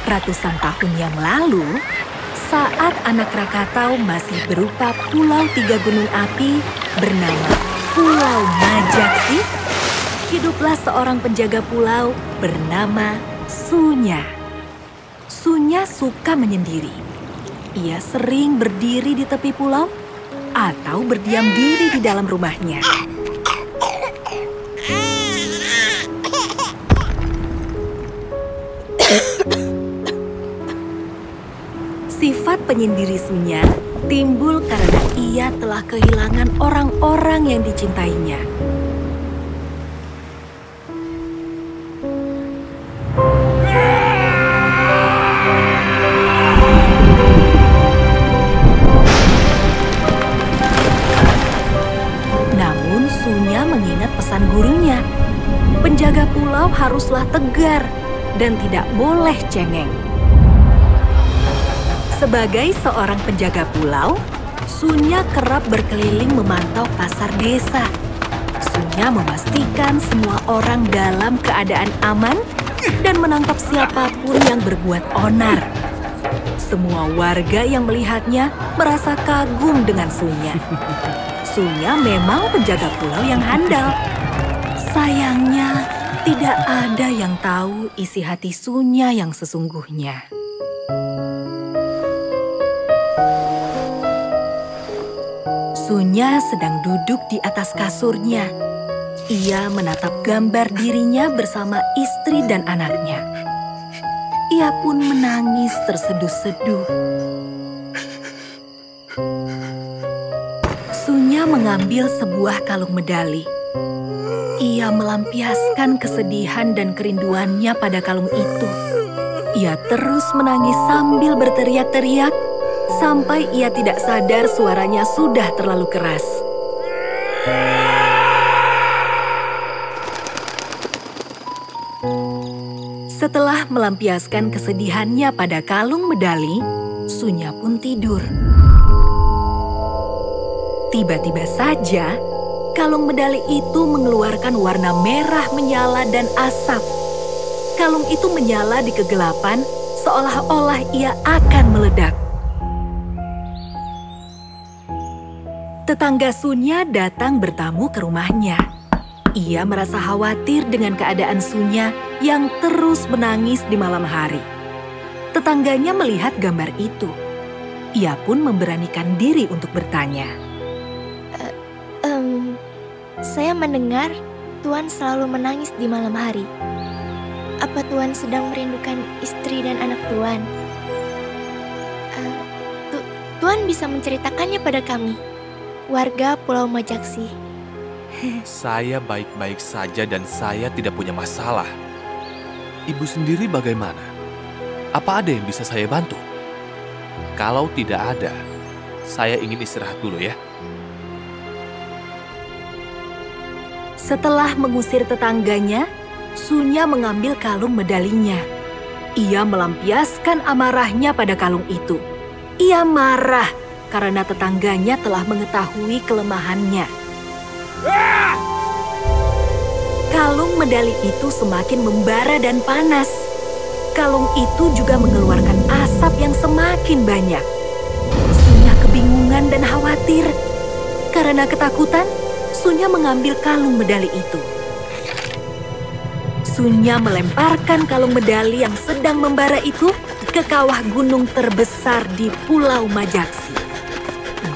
Ratusan tahun yang lalu, saat anak Krakatau masih berupa pulau 3 gunung api bernama Pulau Majaksi, hiduplah seorang penjaga pulau bernama Sunya. Sunya suka menyendiri. Ia sering berdiri di tepi pulau atau berdiam diri di dalam rumahnya. Sifat penyendiri Sunya timbul karena ia telah kehilangan orang-orang yang dicintainya. Namun Sunya mengingat pesan gurunya. Penjaga pulau haruslah tegar dan tidak boleh cengeng. Sebagai seorang penjaga pulau, Sunya kerap berkeliling memantau pasar desa. Sunya memastikan semua orang dalam keadaan aman dan menangkap siapapun yang berbuat onar. Semua warga yang melihatnya merasa kagum dengan Sunya. Sunya memang penjaga pulau yang handal. Sayangnya, tidak ada yang tahu isi hati Sunya yang sesungguhnya. Sunya sedang duduk di atas kasurnya. Ia menatap gambar dirinya bersama istri dan anaknya. Ia pun menangis terseduh-seduh. Sunya mengambil sebuah kalung medali. Ia melampiaskan kesedihan dan kerinduannya pada kalung itu. Ia terus menangis sambil berteriak-teriak sampai ia tidak sadar suaranya sudah terlalu keras. Setelah melampiaskan kesedihannya pada kalung medali, Sunya pun tidur. Tiba-tiba saja, kalung medali itu mengeluarkan warna merah menyala dan asap. Kalung itu menyala di kegelapan, seolah-olah ia akan meledak. Tetangga Sunya datang bertamu ke rumahnya. Ia merasa khawatir dengan keadaan Sunya yang terus menangis di malam hari. Tetangganya melihat gambar itu. Ia pun memberanikan diri untuk bertanya. Saya mendengar Tuan selalu menangis di malam hari. Apa Tuan sedang merindukan istri dan anak Tuan? Tuan bisa menceritakannya pada kami, warga Pulau Majaksi. Saya baik-baik saja dan saya tidak punya masalah. Ibu sendiri bagaimana? Apa ada yang bisa saya bantu? Kalau tidak ada, saya ingin istirahat dulu ya. Setelah mengusir tetangganya, Sunya mengambil kalung medalinya. Ia melampiaskan amarahnya pada kalung itu. Ia marah karena tetangganya telah mengetahui kelemahannya. Kalung medali itu semakin membara dan panas. Kalung itu juga mengeluarkan asap yang semakin banyak. Sunya kebingungan dan khawatir. Karena ketakutan, Sunya mengambil kalung medali itu. Sunya melemparkan kalung medali yang sedang membara itu ke kawah gunung terbesar di Pulau Majaksi,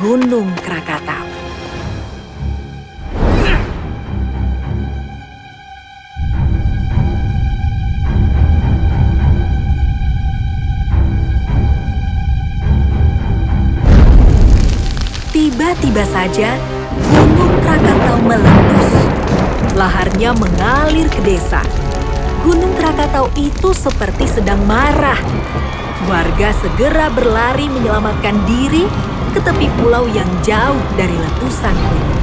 Gunung Krakatau. Tiba-tiba saja, Gunung Krakatau meletus. Laharnya mengalir ke desa. Gunung Krakatau itu seperti sedang marah. Warga segera berlari menyelamatkan diri ke tepi pulau yang jauh dari letusan gunung.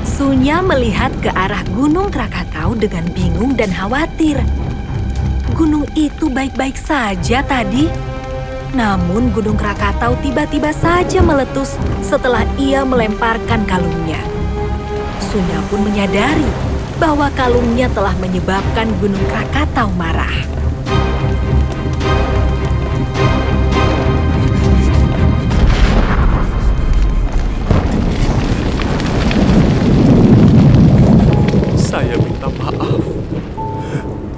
Sunya melihat ke arah Gunung Krakatau dengan bingung dan khawatir. Gunung itu baik-baik saja tadi. Namun Gunung Krakatau tiba-tiba saja meletus setelah ia melemparkan kalungnya. Sunya pun menyadari bahwa kalungnya telah menyebabkan Gunung Krakatau marah. Saya minta maaf.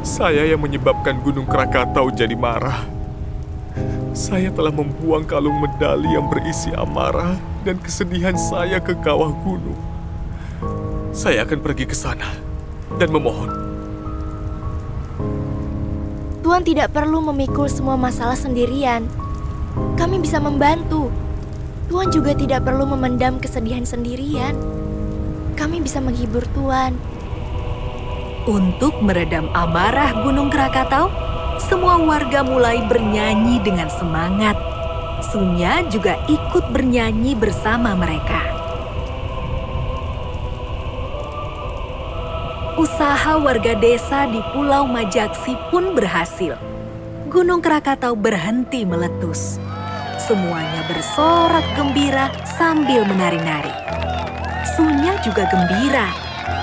Saya yang menyebabkan Gunung Krakatau jadi marah. Saya telah membuang kalung medali yang berisi amarah dan kesedihan saya ke kawah gunung. Saya akan pergi ke sana dan memohon. Tuan tidak perlu memikul semua masalah sendirian. Kami bisa membantu. Tuan juga tidak perlu memendam kesedihan sendirian. Kami bisa menghibur Tuan. Untuk meredam amarah Gunung Krakatau, semua warga mulai bernyanyi dengan semangat. Sunya juga ikut bernyanyi bersama mereka. Usaha warga desa di Pulau Majaksi pun berhasil. Gunung Krakatau berhenti meletus. Semuanya bersorak gembira sambil menari-nari. Sunya juga gembira.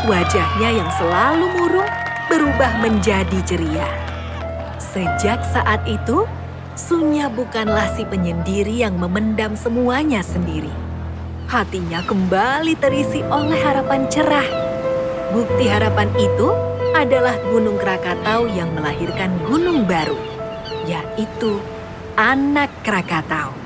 Wajahnya yang selalu murung berubah menjadi ceria. Sejak saat itu, Sunya bukanlah si penyendiri yang memendam semuanya sendiri. Hatinya kembali terisi oleh harapan cerah. Bukti harapan itu adalah Gunung Krakatau yang melahirkan gunung baru, yaitu Anak Krakatau.